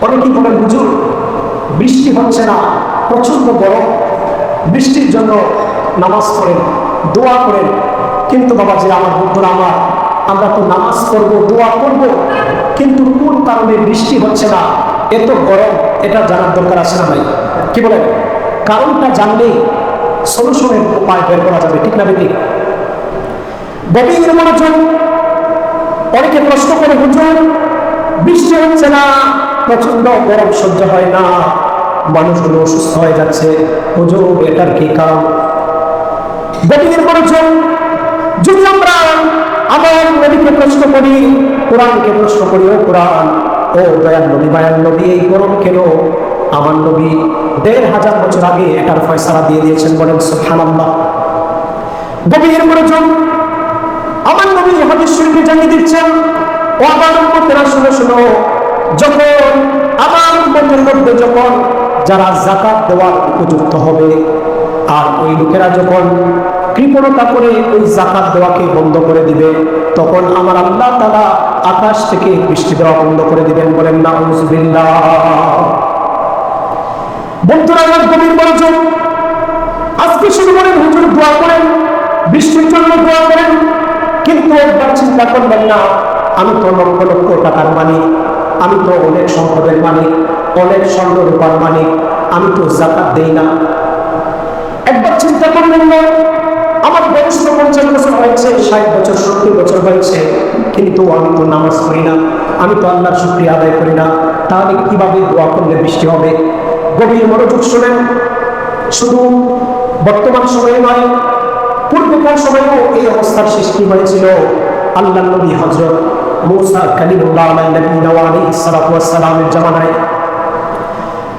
অনেকেই বলেন হুজুর বৃষ্টি হচ্ছে না, প্রচন্ড গরম, বৃষ্টির জন্য নামাজ পড়েন, দোয়া করেন। কিন্তু বাবা যে আমার বন্ধুরা আমার, আমরা তো নামাজ পড়বো, দোয়া করব, কিন্তু কোন কারণে বৃষ্টি হচ্ছে না, এত গরম, এটা জানার দরকার আছে না ভাই? কি বলেন? কারণটা জানলে সলিউশনের উপায় বের করা যাবে, ঠিক না বেটি? গভীর মনোযোগ। অনেকে প্রশ্ন করে হুজুর বৃষ্টি হচ্ছে না, প্রচন্ড গরম সহ্য হয় না, মানুষগুলো অসুস্থ হয়ে যাচ্ছে, হুজুর এটার কি কারণ? গভীর মনোযোগ। যদি আমরা আমার নবীকে প্রশ্ন করি, কোরআনকে প্রশ্ন করি, ও কোরআন, ও দয়াল নবী, মায়াল নবী, এই গরম কেন? আমার নবী ১৫০০ বছর আগে এটার ফয়সালা দিয়ে দিয়েছেন, বলেন সুবহানাল্লাহ। গভীর মনোযোগ। আমার নবী হাদিস শরীফে জানিয়ে দিচ্ছেন, ও আমার উম্মতেরা শুনো শুনো, যখন আমার উম্মতের মধ্যে যখন যারা যাকাত দেওয়ার উপযুক্ত হবে, আর ওই লোকেরা যখন কৃপণতা করে ওই যাকাত দেওয়াকে বন্ধ করে দিবে, তখন আমার আল্লাহ তাআলা আকাশ থেকে বৃষ্টি দেওয়া বন্ধ করে দিবেন, বলেন নাউযুবিল্লাহ। বন্ধুরা আমার গভীর মনোযোগ। আজকে শুরু করেন হুজুর দোয়া করেন, বৃষ্টির জন্য দোয়া করেন, কিন্তু একবার চিন্তা করবেন না, আমি তো লক্ষ লক্ষ টাকার মালিক, আমি তো অনেক সম্পদের মালিক, অনেক স্বর্ণ রূপার মালিক, আমি তো যাকাত দেই না। একবার চিন্তা করবেন না, আমার বয়স তো ৫০ বছর হয়েছে, ৬০ বছর ৭০ বছর হয়েছে, কিন্তু আমি তো নামাজ পড়ি না, আমি তো আল্লাহর শুকরিয়া আদায় করি না, তাহলে কিভাবে দোয়া করলে বৃষ্টি হবে? গভীর মনোযোগ শোনেন। শুধু বর্তমান সময়ে নয়, পূর্বকার সময়েও এই অবস্থার সৃষ্টি হয়েছিল। আল্লাহর নবী হযরত মূসা কালিমুল্লাহ আলাইহিস সালাতু ওয়াস সালামের জামানায়,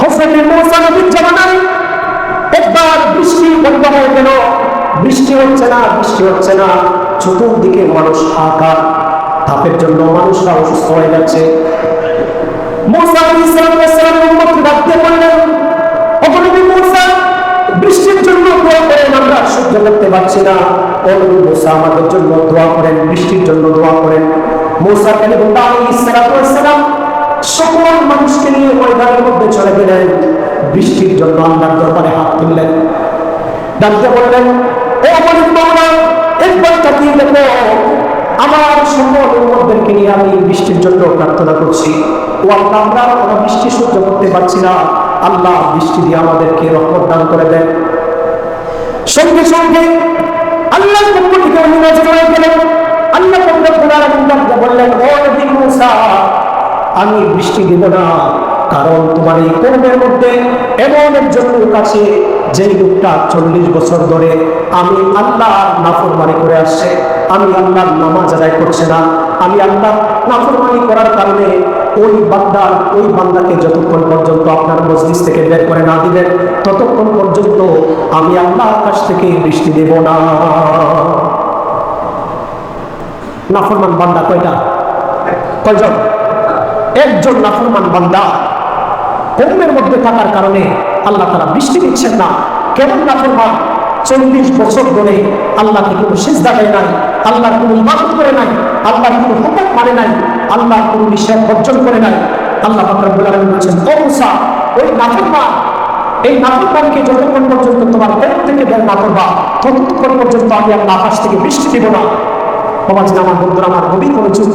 হযরত মূসা নবীর জামানায় একবার বৃষ্টি বন্ধ হয়ে গেল, বৃষ্টি হচ্ছে না, বৃষ্টি হচ্ছে না, চতুর্দিকে মানুষ হাহাকার, তাপের জন্য মানুষরা অসুস্থ হয়ে যাচ্ছে। মূসা আলাইহিস সালাম উম্মতকে ডাক দিয়ে বললেন, ও নবী মূসা, বৃষ্টির জন্য দোয়া করেন, আমরা সহ্য করতে পারছি না, ও নবী মূসা আমাদের জন্য দোয়া করেন, বৃষ্টির জন্য দোয়া করেন। মূসা কালিমুল্লাহ আলাইহিস সালাম সকল মানুষকে নিয়ে ময়দানের মধ্যে চলে গেলেন, বৃষ্টির জন্য আল্লাহর দরবারে হাত তুললেন, ডাকতে বললেন, ও মালিক মাওলা, একবার তাকিয়ে দেখো, আমার সকল উম্মতদেরকে নিয়ে আমি বৃষ্টির জন্য প্রার্থনা করছি, ও আল্লাহ, আমরা কোনো বৃষ্টি সহ্য করতে পারছি না, আল্লাহ বৃষ্টি দিয়ে আমাদেরকে রহমত দান করে দেন। সঙ্গে সঙ্গে আল্লাহর পক্ষ থেকে অনুমোদন হয়ে গেল। আল্লাহ রব্বুল আলামিন বললেন, ও নবী মূসা, আমি বৃষ্টি দেব না, কারণ তোমার এই কওমের মধ্যে এমন একজন লোক আছে, যেই লোকটা ৪০ বছর ধরে আমি আল্লাহর নাফরমানি করে আসছে, আমি আল্লাহর নামাজ আদায় করছে না, আমি আল্লাহর নাফরমানি করার কারণে ওই বান্দাকে যতক্ষণ পর্যন্ত আপনার মজলিস থেকে বের করে না দিবেন, ততক্ষণ পর্যন্ত আমি আল্লাহ আকাশ থেকে বৃষ্টি দেব না। নাফরমান বান্দা কয়টা? কয়জন? একজন নাফরমান বান্দা কওমের মধ্যে থাকার কারণে আল্লাহ তাআলা বৃষ্টি দিচ্ছেন না। কেমন নাফরমান? ৪০ বছর ধরে আল্লাহকে কোনো সিজদা দেয় নাই, আল্লাহর কোনো ইবাদত করে নাই, আল্লাহর কোনো হুকুম মানে নাই, আল্লাহর কোনো নিষেধ বর্জন করে নাই। আল্লাহ পাক রব্বুল আলামিন বলেছেন, ও মূসা, ওই নাফরমান, এই নাফরমানকে যতক্ষণ পর্যন্ত তোমার পেট থেকে বের না করবা, ততক্ষণ পর্যন্ত আমি আল্লাহ আকাশ থেকে বৃষ্টি দেব না। বাবাজি আমার, বন্ধুরা আমার, গভীর মনোযোগ।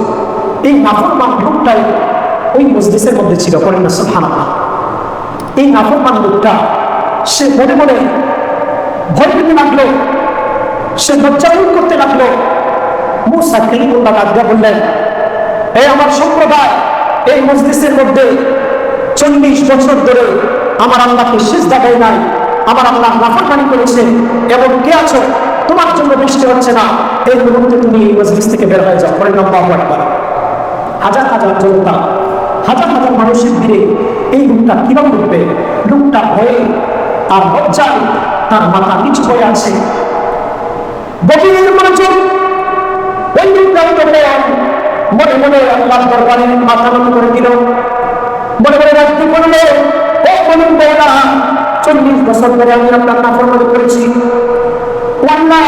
এই নাফরমান লোকটাই ওই মজলিসের মধ্যে ছিল, করেন না সুবহানাল্লাহ। এই নাফরমান লোকটা সে মনে মনে ভয় পেতে লাগলো, সে লজ্জাবোধ করতে লাগলো। মূসা কালিমুল্লাহ ডাক দিয়ে বললেন, এই আমার সম্প্রদায় এই মজলিসের মধ্যে ৪০ বছর ধরে আমার আল্লাহকে সিজদা দেয় নাই, আমার আল্লাহ নাফরমানি করেছে, এবং কে আছো, তোমার জন্য বৃষ্টি হচ্ছে না, এই মুহূর্তে তুমি এই মজলিস থেকে বের হয়ে যাও। করেন আল্লাহু আকবার। হাজার হাজার জনতা, হাজার হাজার মানুষের ভিড়ে এই লোকটা কিভাবে উঠবে? লোকটা ভয়ে আর লজ্জায় তার মাথা নিচু হয়ে আছে। গভীর মনোযোগ। ওই লোকটা মনে মনে আল্লাহর দরবারে মাথা নত করে দিল, মনে মনে রাখতে বলল, ও মালিক মাওলা, ৪০ বছর ধরে আমি আপনার নাফরমানি করেছি, আল্লাহ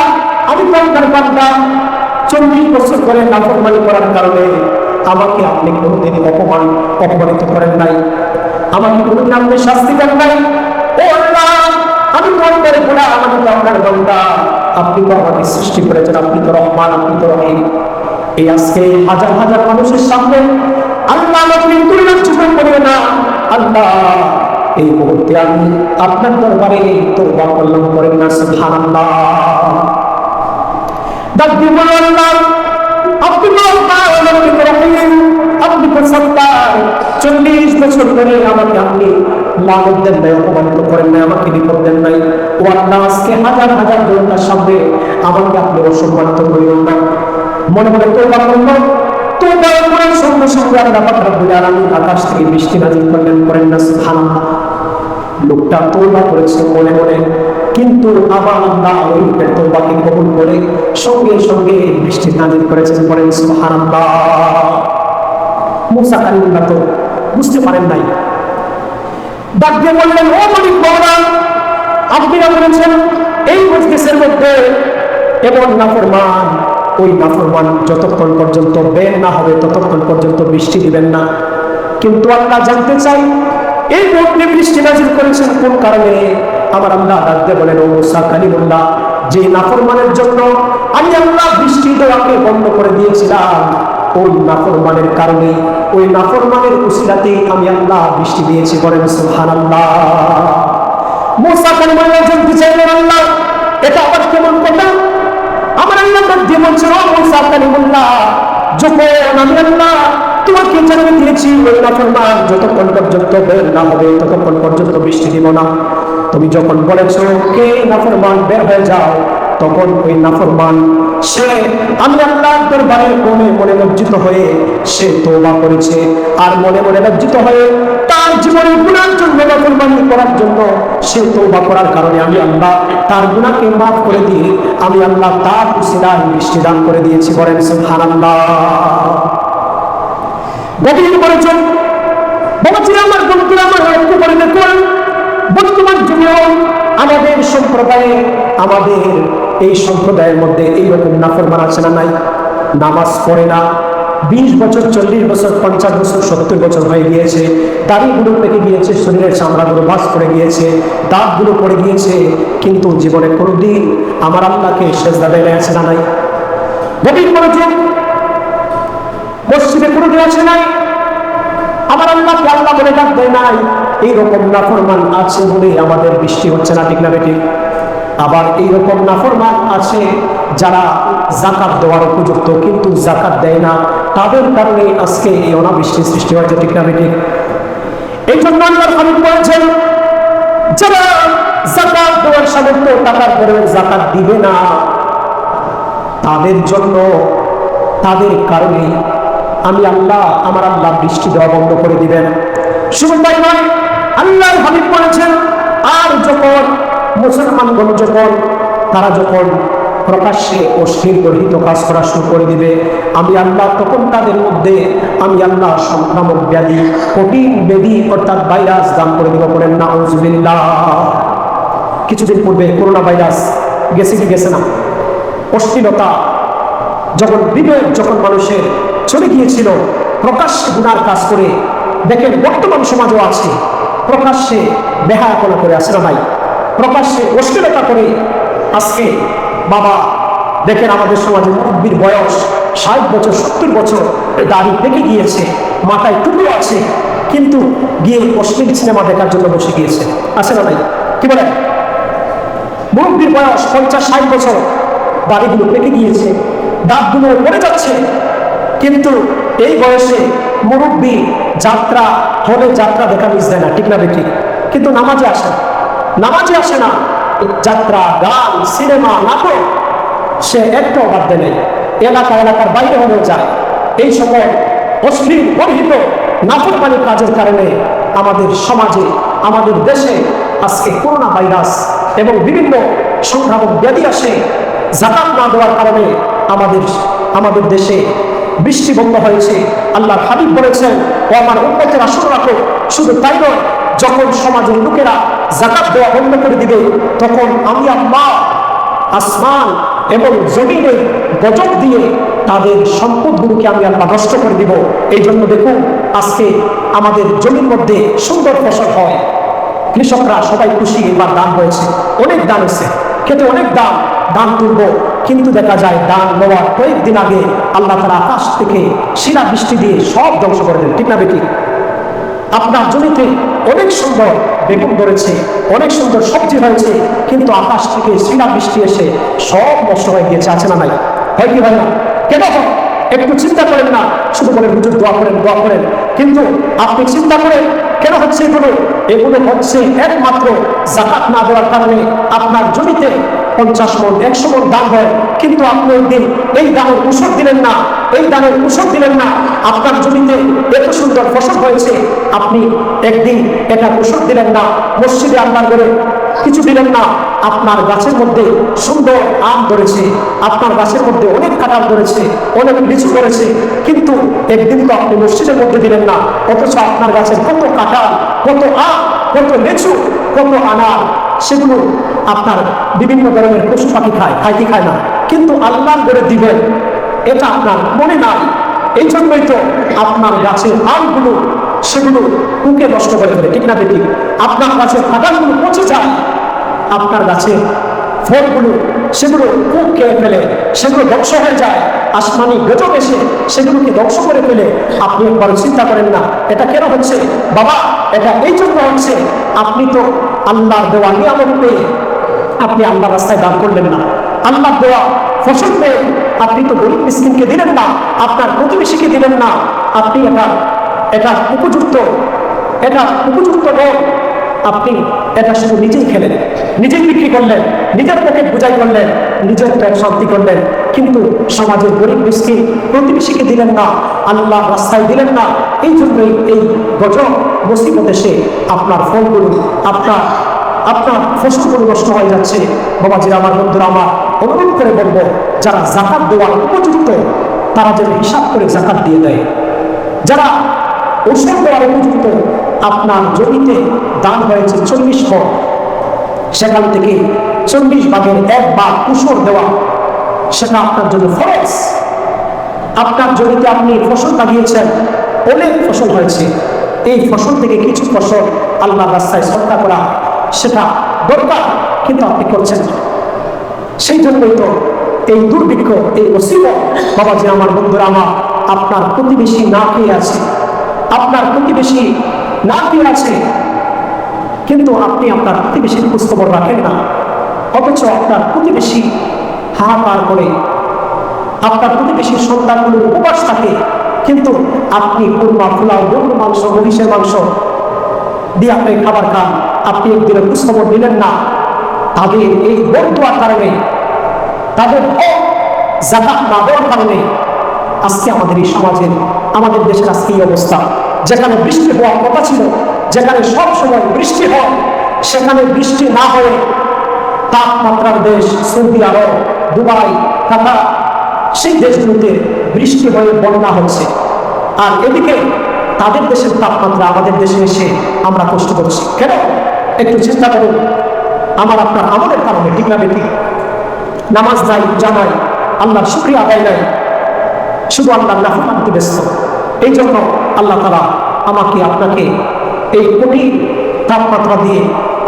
আমি তো আপনার বান্দা, ৪০ বছর ধরে নাফরমানি করার কারণে আমাকে আপনি কোনোদিন অপমানিত করেন নাই, আমাকে কোনোদিন আপনি শাস্তি দেন নাই। ও আল্লাহ, আমি তো আপনার গোলাম, আমি তো আপনার বান্দা, আপনি তো আমাকে সৃষ্টি করেছেন, আপনি তো রহমান, আপনি তো রহিম। এই আজকে হাজার হাজার মানুষের সামনে আল্লাহ আমাকে তুলনাচ্ছুত করিও না আল্লাহ। এই মুহূর্তে আমি আপনার দরবারে তওবা করলাম, করেন না সুবহানাল্লাহ। ডাক দিয়ে বলো আল্লাহ, আপনি রহমান, আপনি তো রহিম, আপনি তো সত্তার। 40 বছর ধরে আমাকে আপনি লানত দেন নাই, অপমানিত করেন নাই, আমাকে বিপদ দেন নাই। ও আল্লাহ, আজকে হাজার হাজার জনতার সামনে আমাকে আপনি অসম্মানিত করিও না। মনে মনে তওবা করলো, তওবা করার সঙ্গে সঙ্গে আল্লাহ পাক রব্বুল আলামিন আকাশ থেকে বৃষ্টি নাযিল করলেন, করেন না সুবহানাল্লাহ। লোকটা তওবা করেছে মনে মনে, কিন্তু আবার আল্লাহ ওই লোকের তওবাকে কবুল করে সঙ্গে সঙ্গে বৃষ্টি নাযিল করেছেন, করেন সুবহানাল্লাহ। মুসা কালিমুল্লাহ তো বুঝতে পারেন নাই, ডাক দিয়ে বললেন, ও মালিক মওলা, আপনি না বলেছেন এই মজলিসের মধ্যে এমন নাফরমান, ওই নাফরমান যতক্ষণ পর্যন্ত বের না হবে ততক্ষণ পর্যন্ত বৃষ্টি দিবেন না। কিন্তু আল্লাহ জানতে চাই এই মুহূর্তে বৃষ্টি নাযিল করেছেন কোন কারণে। আমার আল্লাহ ডাক দিয়ে বলেন, ও মুসা কালিমুল্লাহ, যে নাফরমানের জন্য আমি আল্লাহ বৃষ্টি দেওয়াকে বন্ধ করে দিয়েছিলাম, ওই নাফরমানের কারণে, ওই নাফরমানের উসিলাতে আমি আল্লাহ বৃষ্টি দিয়েছি, বলেন সুবহানাল্লাহ। মুসা কালিমুল্লাহ জানতে চাইলেন, আল্লাহ এটা আবার কেমন কথা? আমার আল্লাহ ডাক দিয়ে বলছেন, ও মুসা কালিমুল্লাহ, যখন আমি আল্লাহ তোমাকে জানিয়ে দিয়েছি ওই নাফরমান যতক্ষণ পর্যন্ত বের না হবে ততক্ষণ পর্যন্ত বৃষ্টি দিব না, তুমি যখন বলেছো কে নাফরমান বের হয়ে যাও, তখন ওই নাফরমান সে আমি আল্লাহর দরবারে মনে মনে লজ্জিত হয়ে সে তওবা করেছে, আর মনে মনে লজ্জিত হয়ে তার জীবনের গুনার জন্য, নাফরমানি করার জন্য সে তওবা করার কারণে আমি আল্লাহ তার গুনাহকে মাফ করে দিয়ে আমি আল্লাহ তার উসিলায় বৃষ্টি দান করে দিয়েছি, বলেন সুবহানাল্লাহ। গভীর করেছেন বাবাজি, আমার বন্ধুরা, আমার লক্ষ্য করে দেখুন, বর্তমান যুগেও আমাদের সম্প্রদায়ে, আমাদের এই সম্প্রদায়ের মধ্যে এইরকম নাফরমান আছে না নাই? নামাজ পড়ে না, 20 বছর, 40 বছর, 50 বছর, 70 বছর হয়ে গিয়েছে, দাড়িগুলো পেকে গিয়েছে, শরীরের চামড়াগুলো ভাঁজ করে গিয়েছে, দাঁতগুলো পড়ে গিয়েছে, কিন্তু জীবনে কোনোদিন আমার আল্লাহকে সেজদা দেয় আছে না নাই? গভীর করেছেন মসজিদে কোনোদিন আসে নাই, আমার আল্লাহকে আল্লাহ বলে ডাক দেয় নাই। এইরকম নাফরমান আছে বলে আমাদের বৃষ্টি হচ্ছে না, ঠিক না বেঠিক? আবার এইরকম নাফরমান আছে যারা যাকাত দেওয়ার উপযুক্ত কিন্তু যাকাত দেয় না, তাদের কারণে আজকে এই অনাবৃষ্টির সৃষ্টি হয়েছে, ঠিক না বেঠিক? এই জন্য আল্লাহর হাবিব বলেছেন, যারা যাকাত দেওয়ার সামর্থ্য টাকার পরেও যাকাত দিবে না, তাদের জন্য, তাদের কারণে আমি আল্লাহ, আমার আল্লাহ বৃষ্টি দেওয়া বন্ধ করে দিবেন। শুধু তাই নয়, আল্লাহর হাবিব বলেছেন, আর যখন মুসলমানগণ তারা যখন প্রকাশ্যে অশ্লীল গর্হিত কাজ করা শুরু করে দিবে, আমি আল্লাহ তখন তাদের মধ্যে আমি আল্লাহ সংক্রামক ব্যাধি, কঠিন ব্যাধি অর্থাৎ ভাইরাস দান করে দিব, বলেন নাউজুবিল্লাহ। কিছুদিন পূর্বে করোনা ভাইরাস গেছে কি গেছে না? অশ্লীলতা যখন বিবেক যখন মানুষের চলে গিয়েছিল, প্রকাশ্যে গুনার কাজ করে, দেখেন বর্তমান সমাজও আছে, প্রকাশ্যে বেহায়াপনা করে আসে না ভাই, প্রকাশ্যে অশ্লীলতা করে। আজকে বাবা দেখেন আমাদের সমাজে মুরব্বির বয়স 60 বছর, 70 বছর, দাড়ি পেকে গিয়েছে, মাথায় টুকরো আছে, কিন্তু গিয়ে অশ্লীল সিনেমা দেখার জন্য বসে গিয়েছে, আছে না ভাই? কি বলেন? মুরব্বির বয়স 50-60 বছর, দাড়িগুলো পেকে গিয়েছে, দাঁতগুলো পড়ে যাচ্ছে, কিন্তু এই বয়সে মুরব্বি যাত্রা হলে যাত্রা দেখা মিস দেয় না, ঠিক না বেঠিক? কিন্তু নামাজে আসে না, নামাজে আসে না, যাত্রা, গান, সিনেমা, নাটক সে একটাও বাদ দেয় নেই, এলাকার বাইরে হলেও যায়। এই সকল অশ্লীল গর্হিত নাফরমানি কাজের কারণে আমাদের সমাজে, আমাদের দেশে আজকে করোনা ভাইরাস এবং বিভিন্ন সংক্রামক ব্যাধি আসে। যাকাত না দেওয়ার কারণে আমাদের দেশে বৃষ্টি বন্ধ হয়েছে। আল্লাহর হাবিব বলেছেন, ও আমার উম্মতেরা শুনে রাখো, শুধু তাই নয়, যখন সমাজের লোকেরা যাকাত দেওয়া বন্ধ করে দিবে, তখন আমি আল্লাহ আসমান এবং জমিনের গজব দিয়ে তাদের সম্পদগুলোকে আমি আল্লাহ নষ্ট করে দিব। এই জন্য দেখুন আজকে আমাদের জমির মধ্যে সুন্দর ফসল হয়, কৃষকরা সবাই খুশি, এবার দান হয়েছে, অনেক দান হয়েছে, খেতে অনেক দান তুলব, কিন্তু দেখা যায় দান নেওয়ার কয়েকদিন আগে আল্লাহ তাআলা আকাশ থেকে শিলা বৃষ্টি দিয়ে সব ধ্বংস করে দেন। ঠিক না বেটি? আপনার জমিতে অনেক সুন্দর বেগুন ধরেছে, অনেক সুন্দর সবজি হয়েছে, কিন্তু আকাশ থেকে শিলা বৃষ্টি এসে সব নষ্ট হয়ে গিয়েছে। আছে না নাই? হয় কি হয় না? কেন হয়? একটু চিন্তা করেন না, শুধু বলেন হুজুর দোয়া করেন, কিন্তু আপনি চিন্তা করেন কেন হচ্ছে এগুলো হচ্ছে একমাত্র যাকাত না দেওয়ার কারণে। আপনার জমিতে 50 মণ 100 মণ দান হয়, কিন্তু আপনি একদিন এই দানের উসর দিলেন না, আপনার জমিতে এত সুন্দর ফসল হয়েছে, আপনি একদিন এটা উসর দিলেন না, মসজিদে আল্লাহর ঘরে কিছু দিলেন না। আপনার গাছের মধ্যে সুন্দর আম ধরেছে, আপনার গাছের মধ্যে অনেক কাঁঠাল ধরেছে, অনেক লিচু ধরেছে, কিন্তু একদিন তো আপনি মসজিদের মধ্যে দিলেন না, অথচ আপনার গাছের কত কাঁঠাল, কত আম, কত লিচু, কত আনার, সেগুলো আপনার বিভিন্ন ধরনের পশু পাখি খায় কি খায় না, কিন্তু আল্লাহর ঘরে দিবেন এটা আপনার মনে নাই। এই জন্যই তো আপনার গাছের আমগুলো সেগুলো কুকে নষ্ট করে ফেলে। ঠিক না বেটি? আপনার গাছের কাঁঠালগুলো পচে যায়, আপনার গাছের ফলগুলো সেগুলো কুক খেয়ে ফেলে, সেগুলো ধ্বংস হয়ে যায়, আসমানি গজব এসে সেগুলোকে ধ্বংস করে ফেলে। আপনি একবার চিন্তা করেন না এটা কেন হচ্ছে? বাবা, এটা এই জন্য হচ্ছে আপনি তো আল্লাহর দেওয়া নিয়ামত পেয়ে আপনি আল্লাহর রাস্তায় দান করলেন না, আল্লাহর দেওয়া ফসল পেয়ে আপনি তো গরিব মিসকিনকে দিলেন না, আপনার প্রতিবেশীকে দিলেন না, আপনি এটা উপযুক্ত নয়, আপনি এটা শুধু নিজেই খেলেন, নিজেই বিক্রি করলেন, নিজের পকেট বোঝাই করলেন, নিজের পেট শান্তি করলেন, কিন্তু সমাজের গরিব মিসকিন প্রতিবেশীকে দিলেন না, আল্লাহর রাস্তায় দিলেন না। এই জন্যই এই গজব মুসিবত এসে আপনার ফলগুলো আপনার ফসলগুলো নষ্ট হয়ে যাচ্ছে। বাবাজিরা আমার, বন্ধুরা আমার, অনুরোধ করে বলবো যারা যাকাত দেওয়ার উপযুক্ত তারা যেন হিসাব করে যাকাত দিয়ে দেয়। যারা ওষুধ দেওয়ার উপযুক্ত, আপনার জমিতে দান হয়েছে 40 মণ, সেখান থেকে 40 ভাগের 1 ভাগ উসর দেওয়া, সেটা আপনার জন্য ফরজ। আপনার জমিতে আপনি ফসল লাগিয়েছেন, অনেক ফসল হয়েছে, এই ফসল থেকে কিছু ফসল আল্লাহর রাস্তায় সদকা করা সেটা দরকার, কিন্তু আপনি করছেন না। সেই জন্যই তো এই দুর্ভিক্ষ, এই মুসিবত। বাবাজি আমার, বন্ধুরা আমার, আপনার প্রতিবেশী না খেয়ে আছে, কিন্তু আপনি আপনার প্রতিবেশীর খোঁজখবর রাখেন না, অথচ আপনার প্রতিবেশী হাহাকার করে, আপনার প্রতিবেশীর সন্তানগুলোর উপবাস থাকে, কিন্তু আপনি কুরমা, পোলাও, গরুর মাংস, মহিষের মাংস দিয়ে আপনি খাবার খান, আপনি একদিনের খোঁজখবর নিলেন না। তাদের এই বদুয়ার কারণে, তাদের যাকাত না দেওয়ার কারণে আজকে আমাদের এই সমাজের, আমাদের দেশের আজকে এই অবস্থা। যেখানে বৃষ্টি হওয়ার কথা ছিল, যেখানে সব সময় বৃষ্টি হয়, সেখানে বৃষ্টি না হয়ে তাপমাত্রার দেশ সৌদি আরব, দুবাই, কাতার, সেই দেশগুলোতে বৃষ্টি হয়ে বন্যা হচ্ছে, আর এদিকে তাদের দেশের তাপমাত্রা আমাদের দেশে এসে আমরা কষ্ট করছি। কেন? একটু চিন্তা করুন। আমাদের কারণে। ঠিক না বেটি? নামাজ নাই, জানাই, আল্লাহর শুকরিয়া আদায় নাই, শুধু আল্লাহর নাফরমানিতে ব্যস্ত। এই জন্য আল্লাহ তাআলা আমাকে আপনাকে এই কঠিন তাপমাত্রা দিয়ে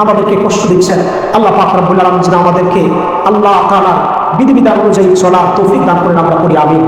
আমাদেরকে কষ্ট দিচ্ছেন। আল্লাহ পাক রব্বুল আলামিন যেন আমাদেরকে আল্লাহ তাআলার বিধিবিধান অনুযায়ী চলার তৌফিক দান করেন। আমরা করি আমিন।